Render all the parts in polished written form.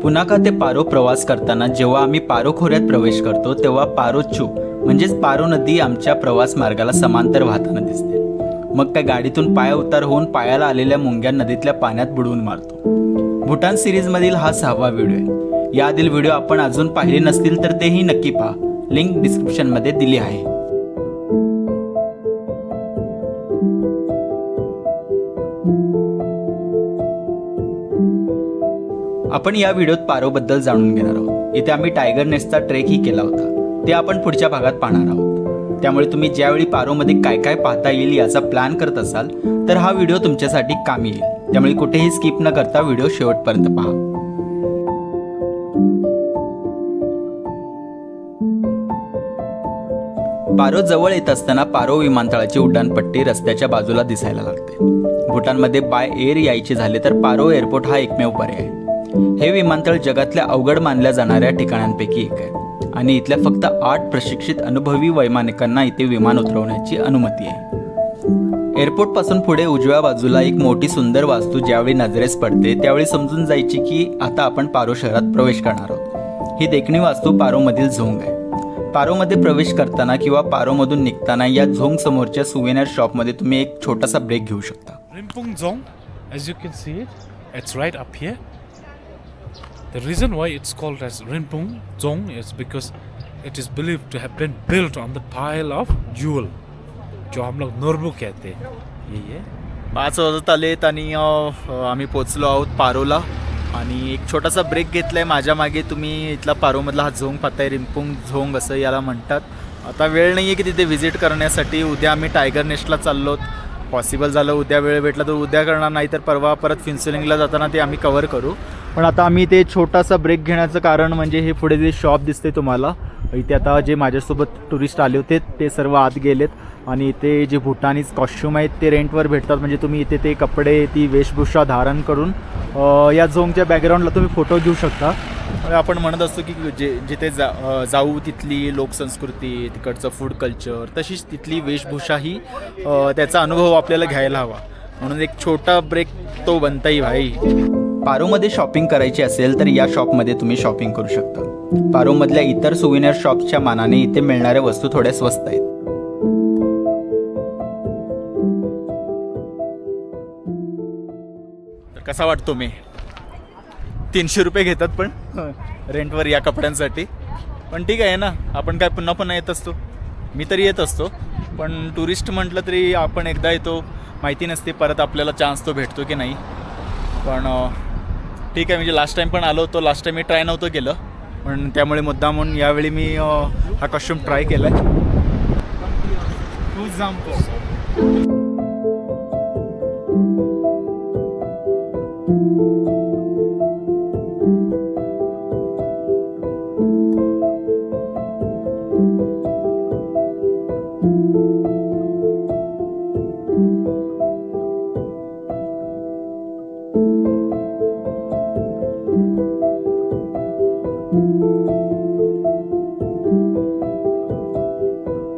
पुनाका ते पारो प्रवास करताना जेव्हा आम्ही पारो खोऱ्यात प्रवेश करतो तेव्हा पारोच्चू म्हणजेच पारो नदी आमच्या प्रवास मार्गाला समांतर वाहताना दिसते. मग काय गाडीतून पाय उतार होऊन पायाला आलेल्या मुंग्या नदीतल्या पाण्यात बुडवून मारतो. भूटान सिरीजमधील हा 6वा व्हिडिओ आहे. यातील व्हिडिओ आपण अजून पाहिले नसतील तर तेही नक्की पहा. लिंक डिस्क्रिप्शनमध्ये दिली आहे. आपण या व्हिडिओत पारोबद्दल जाणून घेणार आहोत. इथे आम्ही टायगर नेस्टचा ट्रेकही केला होता. ते आपण पुढच्या भागात पाहणार आहोत. त्यामुळे तुम्ही ज्यावेळी पारोमध्ये काय काय पाहता येईल याचा प्लॅन करत असाल तर हा व्हिडिओ तुमच्यासाठी कामी येईल. त्यामुळे कुठेही स्किप न करता व्हिडिओ शेवटपर्यंत पहा. पारो जवळ येत असताना पारो विमानतळाची उड्डाणपट्टी रस्त्याच्या बाजूला दिसायला लागते. भूटानमध्ये बाय एअर यायचे झाले तर पारो एअरपोर्ट हा एकमेव पर्याय आहे. हे विमानतळ जगातल्या अवघड मानल्या जाणाऱ्या ठिकाणांपैकी एक आहे आणि इथल्या फक्त 8 प्रशिक्षित अनुभवी वैमानिकांना इथे विमान उतरवण्याची अनुमती आहे. एअरपोर्ट पासून पुढे उजव्या बाजूला एक मोठी सुंदर वास्तू ज्यावेळी नजरेस पडते त्यावेळी समजून जायची की आता आपण पारो शहरात प्रवेश करणार आहोत. ही देखणी वास्तू पारोमधील झोंग आहे. पारोमध्ये प्रवेश करताना किंवा पारोमधून निघताना या झोंग समोरच्या सुवेनियर शॉपमध्ये तुम्ही एक छोटासा ब्रेक घेऊ शकता. Rimpung Dzong, as you can see it, it's right up here. The reason why it's called as Rimpung Dzong is because it is believed to have been built on the pile of jewel, जो हम लोग नोरबू कहते हैं. ये 5 वाजत आलेत आणि आम्ही पोचलो आहोत पारोला आणि एक छोटासा ब्रेक घेतलाय. माझ्या मागे तुम्ही इथला पारोमधला हा झोंग पाहताय. रिम्पुंग झोंग असं याला म्हणतात. आता वेळ नाही आहे की तिथे व्हिजिट करण्यासाठी. उद्या आम्ही टायगर नेस्टला चाललो. पॉसिबल झालं उद्या वेळ भेटला तर उद्या करणार, नाही तर परवा परत फिन्सुलिंगला जाताना ते आम्ही कव्हर करू. पण आता आम्ही ते छोटासा ब्रेक घेण्याचं कारण म्हणजे हे पुढे जे शॉप दिसते तुम्हाला इथे, आता जे माझ्यासोबत टुरिस्ट आले होते ते सर्व आत गेलेत आणि इथे जे भूटानीज कॉस्ट्यूम आहेत ते रेंटवर भेटतात. म्हणजे तुम्ही इथे ते कपडे, ती वेशभूषा धारण करून या झोंगच्या बॅकग्राऊंडला तुम्ही फोटो घेऊ शकता. आपण म्हणत असतो की जिथे जाऊ तिथली लोकसंस्कृती, तिकडचं फूड कल्चर, तशीच तिथली वेशभूषा ही त्याचा अनुभव आपल्याला घ्यायला हवा. म्हणून एक छोटा ब्रेक तो बनताही भाई. पारोमध्ये शॉपिंग करायची असेल तर या शॉपमध्ये तुम्ही शॉपिंग करू शकता. पारोमधल्या इतर सुवेनियर शॉप्सच्या मानाने इथे मिळणाऱ्या वस्तू थोड्या स्वस्त आहेत. तर कसा वाटतो मी? 300 रुपये घेतात पण रेंटवर या कपड्यांसाठी. पण ठीक आहे ना, आपण काय पुन्हा पुन्हा येत असतो. मी तरी येत असतो, पण टुरिस्ट म्हटलं तरी आपण एकदा येतो, माहिती नसते परत आपल्याला चान्स तो भेटतो की नाही. पण ठीक आहे, म्हणजे लास्ट टाईम पण आलो होतो. लास्ट टाईम मी ट्राय नव्हतं केलं, पण त्यामुळे मुद्दाम म्हणून यावेळी मी हा कॉस्ट्यूम ट्राय केला आहे.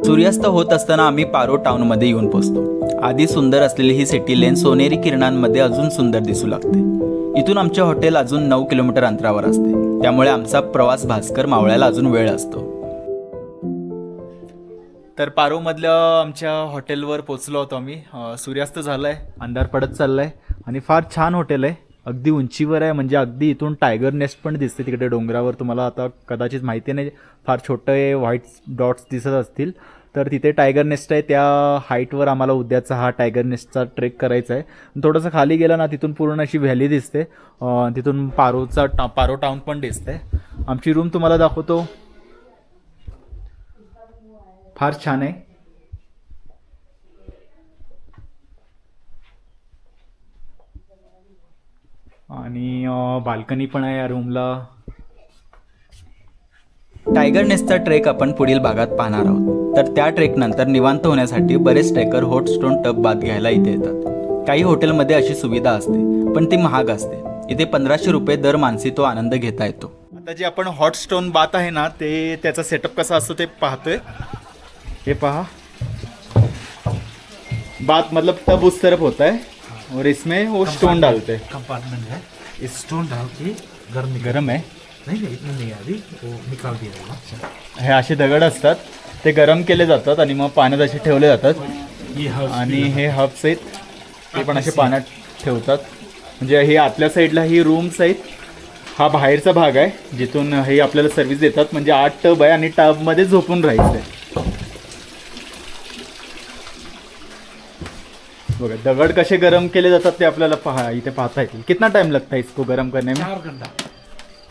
सूर्यास्त होत असताना आम्ही पारो टाउनमध्ये येऊन पोहोचतो. आधी सुंदर असलेली ही सिटी लेन सोनेरी किरणांमध्ये अजून सुंदर दिसू लागते. इथून आमचे हॉटेल अजून 9 किलोमीटर अंतरावर असते. त्यामुळे आमचा प्रवास भास्कर मावळ्याला अजून वेळ असतो. तर पारोमधल्या आमच्या हॉटेलवर पोचलो होतो आम्ही. सूर्यास्त झालाय, अंधार पडत चाललाय आणि फार छान हॉटेल आहे. अगदी उंचीवर आहे, म्हणजे अगदी इथून टायगर नेस्ट पण दिसते तिकडे डोंगरावर. तुम्हाला आता कदाचित माहिती नाही, फार छोटे व्हाईट डॉट्स दिसत असतील तर तिथे टायगर नेस्ट आहे. त्या हाईटवर आम्हाला उद्याचा हा टायगर नेस्टचा ट्रेक करायचा आहे. थोडंसं खाली गेला ना तिथून पूर्ण अशी व्हॅली दिसते. तिथून पारो टाउन पण दिसते. आमची रूम तुम्हाला दाखवतो, फार छान आहे. आणि बाल्कनी पण आहे या रूमला. टायगर नेस्टचा ट्रेक आपण पुढील भागात पाहणार आहोत. तर त्या ट्रेक नंतर निवांत होण्यासाठी बरेच trekker hot stone tub bath घ्यायला इथे येतात. काही हॉटेलमध्ये अशी सुविधा असते पण ती महाग असते. इथे 1500 रुपये दर माणसी तो आनंद घेता येतो. आता जे आपण हॉट स्टोन बाथ आहे ना, ते त्याचा सेटअप कसा असतो ते पाहतोय. हे पहा, बाथ मतलब टब उस तरफ होता है और इसमें वो स्टोन डालते हैं. कंपार्टमेंट है, इस स्टोन डाल के गर्म निकल गरम आहे. नहीं नहीं इतना नहीं आ रही, वो निकाल दिया जाएगा. हे असे दगड असतात, ते गरम केले जातात आणि मग पाण्यात असे ठेवले जातात. ये हर्ब्स आणि हे हब्स आहेत, ते पण असे पाण्यात ठेवतात. म्हणजे हे आतल्या साईडला ही रूम्स आहेत, हा बाहेरचा भाग आहे जिथून हे आपल्याला सर्व्हिस देतात. म्हणजे 8 टब आहे आणि टबमध्ये झोपून राहायचं आहे. बघा दगड कसे गरम केले जातात ते आपल्याला इथे पाहता येतील. कितना टाइम लगता है इसको गरम करने में? 4 घंटा.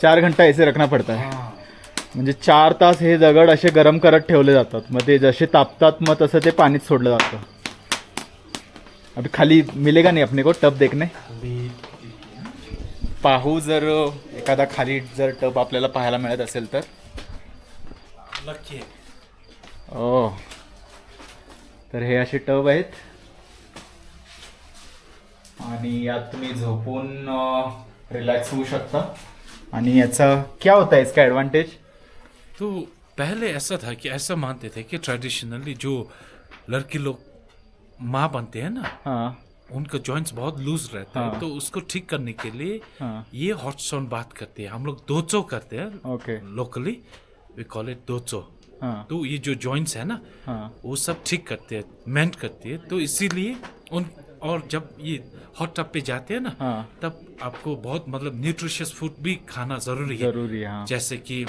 4 घंटा ऐसे रखना पड़ता है. हाँ. म्हणजे 4 तास हे दगड असे गरम करत ठेवले जातात. मग ते जसे तापतात मग तसं ते पाणीत सोडलं जातं. अभी खाली मिलेगा नहीं अपने को टब देखने. पाहू जर एखादा खाली जर टब आपल्याला पाहायला मिळत असेल तर. लकी है. ओ तर हे असे टब आहेत आणि यात तुम्ही झोपून रिलॅक्स होऊ शकता. आणि याचा क्या होता है इसका एडवांटेज? तो पहले ऐसा था कि ऐसा मानते थे कि ट्रेडिशनली जो लड़की लोग माँ बनते हैं ना, हाँ उनका जॉइंट्स बहुत लूज रहता है. हाँ. तो उसको ठीक करने के लिए हाँ ये हॉट स्टोन बात करते हैं. हम लोग दोचो करते हैं okay. Locally, we call it दोचो. हाँ तो ये जो जॉइंट्स है ना, हाँ वो सब ठीक करते हैं, मेंट करते हैं. तो इसीलिए उन और जब ये हॉट टब पे जाते हैं ना, हाँ तब आपको बहुत मतलब न्यूट्रिशियस फूड भी खाना जरूरी है. जरूरी है. हाँ जैसे कि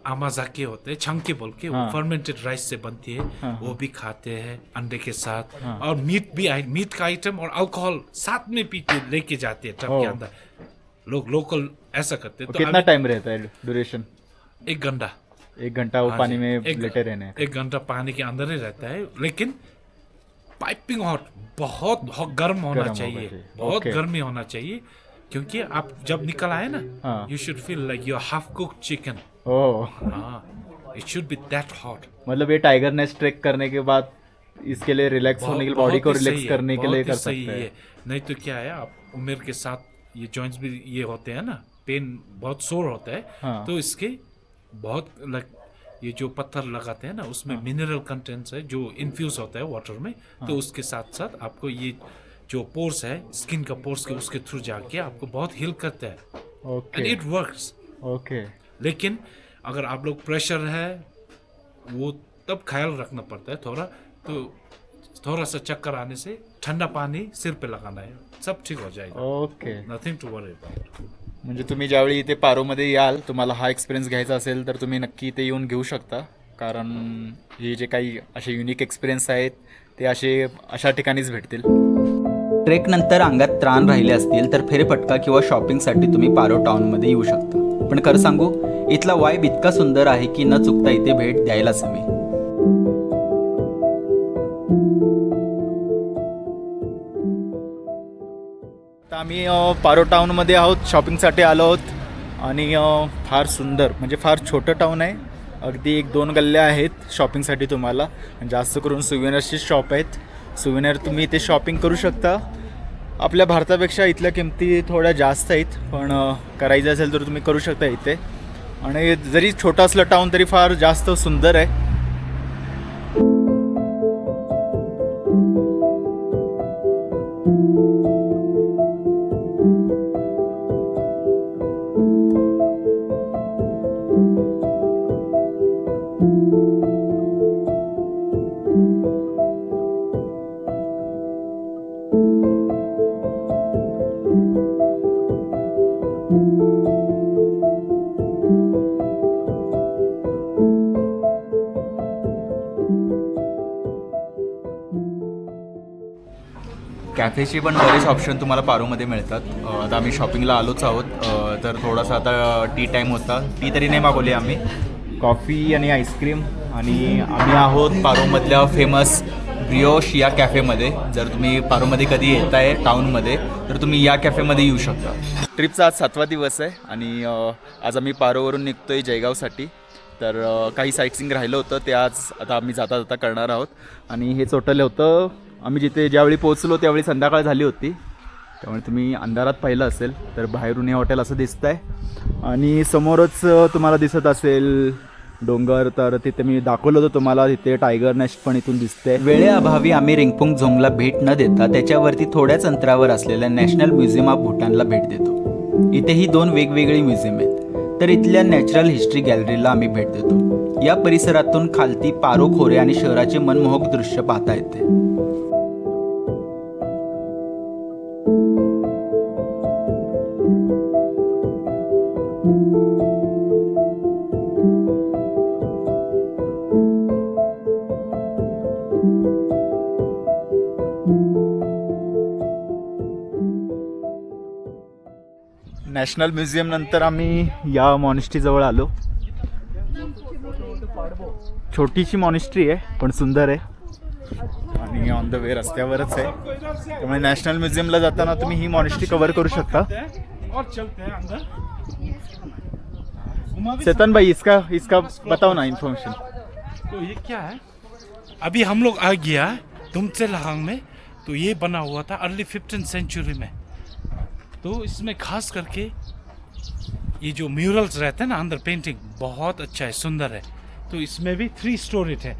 आमाजाके होते हैं, छंके बोल के, वो हाँ. फर्मेंटेड राइस से बनती है. हाँ. वो भी खाते हैं अंडे के साथ. हाँ. और मीट का आइटम और अल्कोहल साथ में पीते लेके जाते हैं टब के ओह. अंदर. लोग लोकल ऐसा करते हैं. वो तो कितना अभी टाइम रहता है ड्यूरेशन? 1 घंटा. 1 घंटा वो हाँ पानी जी. में एक- लेटे रहने हैं. 1 घंटा पानी के अंदर ही रहता है, लेकिन पाइपिंग हॉट, बहुत गर्म होना गर्म होना चाहिए. चाहिए. बहुत ओके. गर्मी होना चाहिए, क्योंकि आप जब निकल आए ना, हाँ. You should feel like you half cooked chicken. Oh it should be that hot. मतलब ये टाइगर नेस्ट ट्रेक करने के बाद इसके लिए रिलैक्स होने के लिए, बॉडी को रिलैक्स करने के लिए कर सकते हैं. नहीं तो क्या है, आप उम्र के साथ ये जॉइंट्स भी ये होते हैं ना, पेन बहुत सोर होता है. हाँ. तो इसके बहुत ये जो पत्थर लगाते हैं ना, उसमें मिनरल कंटेंट्स है जो इन्फ्यूज होता है वाटर में. तो उसके साथ साथ आपको ये जो पोर्स है स्किन का पोर्स के उसके थ्रू जाके आपको बहुत हील करता है. End okay it works. Okay. लेकिन अगर आप लोग प्रेशर है वो तब ख्याल रखना पड़ता है थोड़ा. तो थोड़ा सा चक्कर आने से ठंडा पानी सिर पे लगाना है, सब ठीक हो जाएगा. Okay. Nothing to worry about. म्हणजे तुम्ही ज्यावेळी इथे पारोमध्ये याल, तुम्हाला हा एक्सपिरियन्स घ्यायचा असेल तर तुम्ही नक्की इथे येऊन घेऊ शकता. कारण हे जे काही असे युनिक एक्सपिरियन्स आहेत ते अशा ठिकाणीच भेटतील. ट्रेकनंतर अंगात त्राण राहिले असतील तर फेरफटका किंवा शॉपिंगसाठी तुम्ही पारो टाउनमध्ये येऊ शकता. पण खरं सांगू, इथला वाईब इतका सुंदर आहे की न चुकता इथे भेट द्यायलाच हवी. तर आम्ही पारो टाऊनमध्ये आहोत, शॉपिंगसाठी आलो आहोत. आणि फार सुंदर, म्हणजे फार छोटं टाऊन आहे. अगदी 1-2 गल्ल्या आहेत शॉपिंगसाठी तुम्हाला. जास्त करून सुवेनर्सची शॉप आहेत. सुवेनर तुम्ही इथे शॉपिंग करू शकता. आपल्या भारतापेक्षा इथल्या किमती थोड्या जास्त आहेत, पण करायचं असेल तर तुम्ही करू शकता इथे. आणि जरी छोटं असलं टाऊन तरी फार जास्त सुंदर आहे. कॅफेचे पण बरेच ऑप्शन तुम्हाला पारोमध्ये मिळतात. आता आम्ही शॉपिंगला आलोच आहोत. तर थोडासा आता टी टाईम होता. टी तरी नाही मागवली आम्ही, कॉफी आणि आईस्क्रीम. आणि आम्ही आहोत पारोमधल्या फेमस ब्रियोश या कॅफेमध्ये. जर तुम्ही पारोमध्ये कधी येत आहे टाऊनमध्ये तर तुम्ही या कॅफेमध्ये येऊ शकता. ट्रिपचा आज 7वा दिवस आहे आणि आज आम्ही पारोवरून निघतो आहे जयगावसाठी. तर काही साईटसिंग राहिलं होतं ते आज आता आम्ही जाता जाता करणार आहोत. आणि हेच हॉटेल होतं. आम्ही जिथे ज्यावेळी पोहोचलो त्यावेळी संध्याकाळ झाली होती, त्यामुळे तुम्ही अंधारात पाहिलं असेल. तर बाहेरून हे हॉटेल असं दिसतं आहे आणि समोरच तुम्हाला दिसत असेल डोंगर. तर तिथे मी दाखवलं होतं तुम्हाला, तिथे टायगर नेस्ट पण इथून दिसते. वेळेअभावी आम्ही रिंगपुंग झोंगला भेट न देता त्याच्यावरती थोड्याच अंतरावर असलेल्या नॅशनल म्युझियम ऑफ भूटानला भेट देतो. इथे ही 2 वेगवेगळी म्युझियम आहेत. तर इथल्या नॅचरल हिस्ट्री गॅलरीला आम्ही भेट देतो. या परिसरातून खालती पारो खोरे आणि शहराचे मनमोहक दृश्य पाहता येते. नॅशनल म्युझियम नंतर आम्ही या मॉनेस्ट्री जवळ आलो. छोटीशी मॉनेस्ट्री आहे पण सुंदर आहे आणि ऑन द वे रस्त्यावरच आहे. त्यामुळे नॅशनल म्युझियमला जाताना तुम्ही ही मॉनेस्ट्री कव्हर करू शकता. और चलते हैं अंदर. चेतन भाई इसका इसका बताओ ना इन्फॉर्मेशन. तो ये क्या है? अभी हम लोग आ गया तुमचे लहांग में. तो ये बना हुआ था अर्ली 15th सेंचुरी में. तो इसमें खास करके ये जो म्यूरल्स रहते हैं ना अंदर, पेंटिंग बहुत अच्छा है, सुंदर है. तो इसमें भी 3 स्टोरीज है.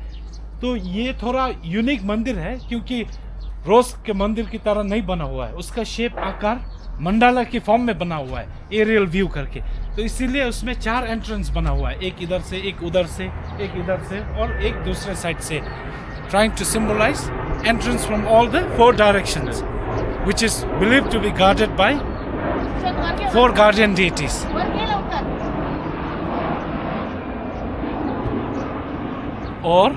तो ये थोड़ा यूनिक मंदिर है क्योंकि रोज के मंदिर की तरह नहीं बना हुआ है. उसका शेप आकार मंडाला के फॉर्म में बना हुआ है, एरियल व्यू करके. तो इसीलिए उसमें 4 एंट्रेंस बना हुआ है, एक इधर से, एक उधर से, एक इधर से और एक दूसरे side say, trying to symbolize entrance from all the 4 directions, which is believed to be guarded by 4 guardian deities. और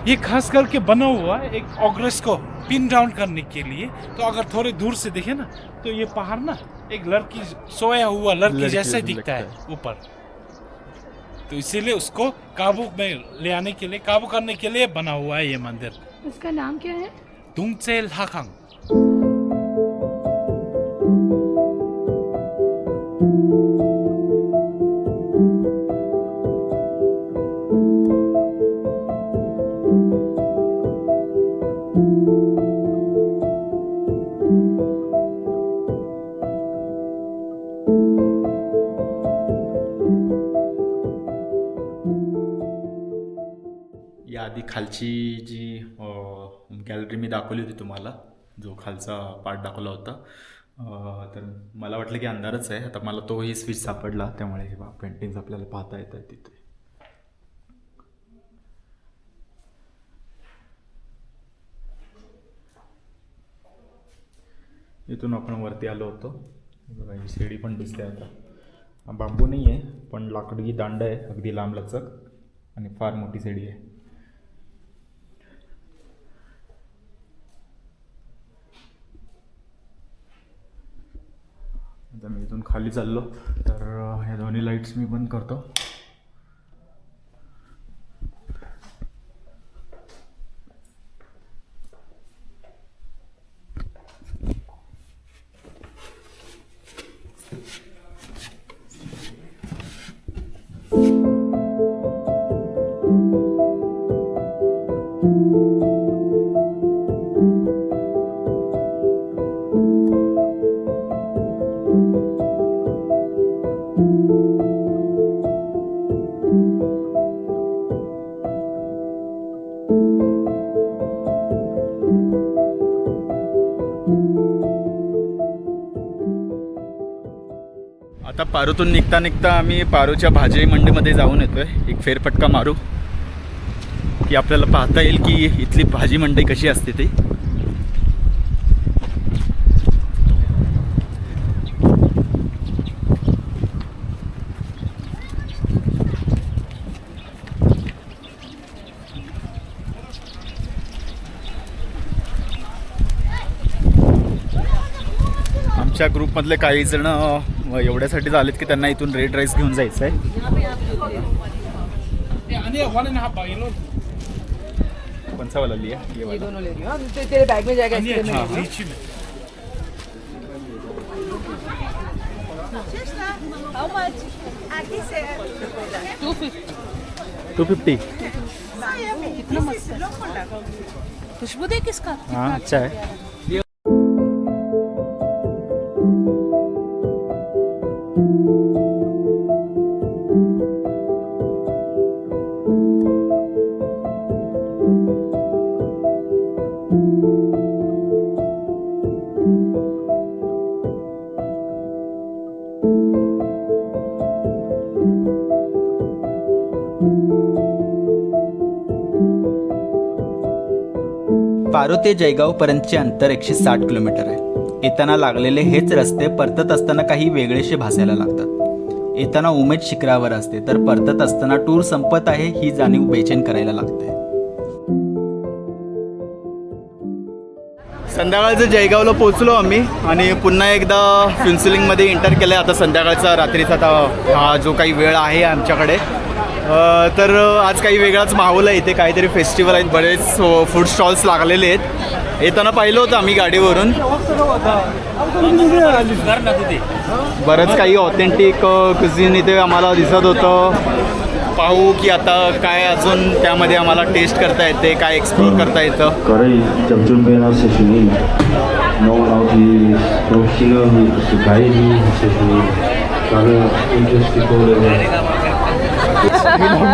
ये खास करके बना हुआ है एक ऑग्रेस को पिन डाउन करने के लिए. तो अगर थोड़े दूर से देखे ना तो ये पहाड़ ना एक लड़की सोया हुआ लड़की जैसे दिखता है ऊपर. तो इसीलिए उसको काबू में ले आने के लिए, काबू करने के लिए बना हुआ है ये मंदिर. उसका नाम क्या है? तुंगचे लहांग. याआधी खालची जी गॅलरी मी दाखवली होती तुम्हाला, जो खालचा पार्ट दाखवला होता, तर मला वाटलं की अंधारच आहे. आता मला तोही स्विच सापडला, त्यामुळे हे पेंटिंग्स आपल्याला पाहता येत आहेत तिथे. इथून आपण वरती आलो होतो. बघा ही शिडी पण दिसते. आता बांबू नाही आहे पण लाकडी दांड आहे, अगदी लांब लचक आणि फार मोठी शिडी आहे. आता मी इथून खाली चाललो तर ह्या दोन्ही लाईट्स मी बंद करतो. आता पारोतून निघता निघता आम्ही पारोच्या भाजी मंडीमध्ये जाऊन येतोय. एक फेरफटका मारू की आपल्याला पाहता येईल की इथली भाजी मंडई कशी असते ती. आमच्या ग्रुपमधले काही जण एवढ्यासाठीच आलेत की त्यांना इथून रेड राईस घेऊन जायचं आहे. कौन सा वाला लिया? ये वाला. दोनों ले रही हूँ. तेरे बैग में जाएगा इसलिए मैं ले रही हूँ. लीची में. How much? 250. कितना मस्त है. खुशबू देख इसका. हाँ अच्छा है. पारो ते जयगावपर्यंतचे अंतर 160 किलोमीटर आहे. येताना लागलेले हेच रस्ते परतत असताना काही वेगळेसे भासायला लागतात. येताना उमेद शिखरावर असते तर परतत असताना टूर संपत आहे ही जाणीव बेचैन करायला लागते. संध्याकाळचं जयगावला पोचलो आम्ही आणि पुन्हा एकदा फ्युन्सिलिंगमध्ये एंटर केलं आहे. आता संध्याकाळचा रात्रीचा आता हा जो काही वेळ आहे आमच्याकडे तर आज काही वेगळाच माहोल आहे. इथे काहीतरी फेस्टिवल आहेत, बरेच फूड स्टॉल्स लागलेले आहेत. येताना पाहिलं होतं आम्ही गाडीवरून बरंच काही ऑथेंटिक कुझिन इथे आम्हाला दिसत होतं. पाहू की आता काय अजून त्यामध्ये आम्हाला टेस्ट करता येते, काय एक्सप्लोर करता येतं.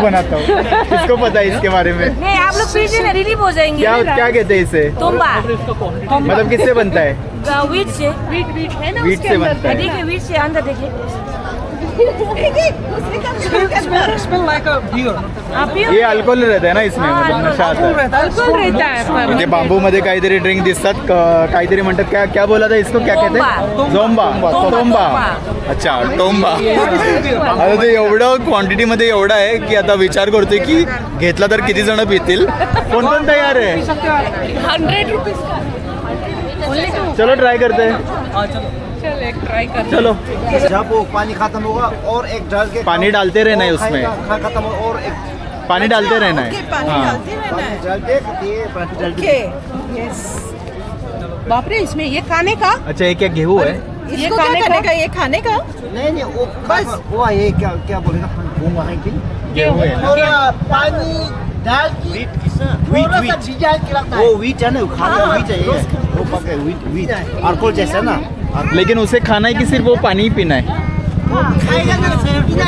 बनाता हूँ, किसको पता है इसके बारे में? नहीं आप लोग पीछे ना रिलीव हो जाएंगे. क्या क्या कहते हैं इसे? तुम्बा मतलब किससे बनता है? वीट से वीट है ना वीट से बनता है. देखिए वीट से अंदर देखिए. ये अल्कोहल रहता है ना इसमें, मतलब नशा आता है. अल्कोहल रहता है. म्हणजे बांबूमध्ये काहीतरी ड्रिंक दिसतात, काहीतरी म्हणतात. क्या क्या बोला था इसको, क्या कहते हैं? जोंबा. टोंबा. अच्छा, टोंबा. आता ते एवढं क्वांटिटीमध्ये एवढं आहे की आता विचार करतोय की घेतला तर किती जण पितील. कोण कोण तयार आहे? 100 रुपीज का. चलो ट्राय करते हैं. चल एक ट्राई कर. चलो जब वो पानी खत्म होगा और एक डाल के पानी डालते रहना है उसमें. खत्म होगा और एक पानी डालते रहना है. हाँ. पानी डाल के ये पानी डाल के बाप रे इसमें ये खाने का. अच्छा, ये क्या गेहूँ है? ये खाने का ये खाने का. नहीं वो बस वो ये क्या क्या बोलेगा घूम है कि गेहूँ है. और पानी डाल के थोड़ा सा भिजा के रखना है. वो वीट है ना, वो खाने का वीट है ये. वो पके वीट अल्कोहल जैसा ना. लेकिन उसे खाना है कि सिर्फ वो पानी ही पीना है? खाएगा ना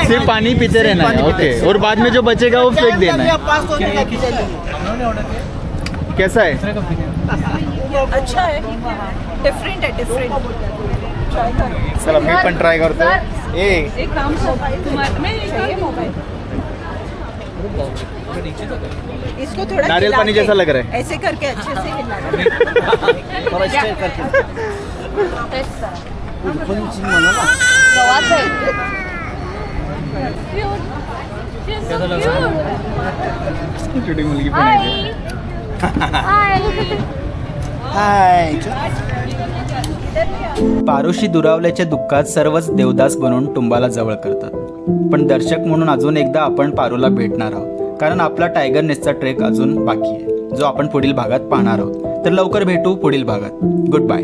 सिर्फ पानी पीते रहना है. ओके. और बाद में जो बचेगा वो फेंक देना है. कैसा है? अच्छा है. डिफरेंट है डिफरेंट. चला मी पण ट्राय करतो. ए एक काम तुम्हारे में इसको थोड़ा नारियल हिला पानी के, जैसा लग रहा है. ऐसे करके अच्छे से हिला. थोड़ा स्टेयर करके खुद चीज बना ना. छोटी मुलगी पण आहे. हाय. पारोशी दुरावल्याच्या दुःखात सर्वच देवदास बनवून टुंबाला जवळ करतात. पण दर्शक म्हणून अजून एकदा आपण पारोला भेटणार आहोत, कारण आपला टायगर नेसचा ट्रेक अजून बाकी आहे, जो आपण पुढील भागात पाहणार आहोत. तर लवकर भेटू पुढील भागात. Good bye.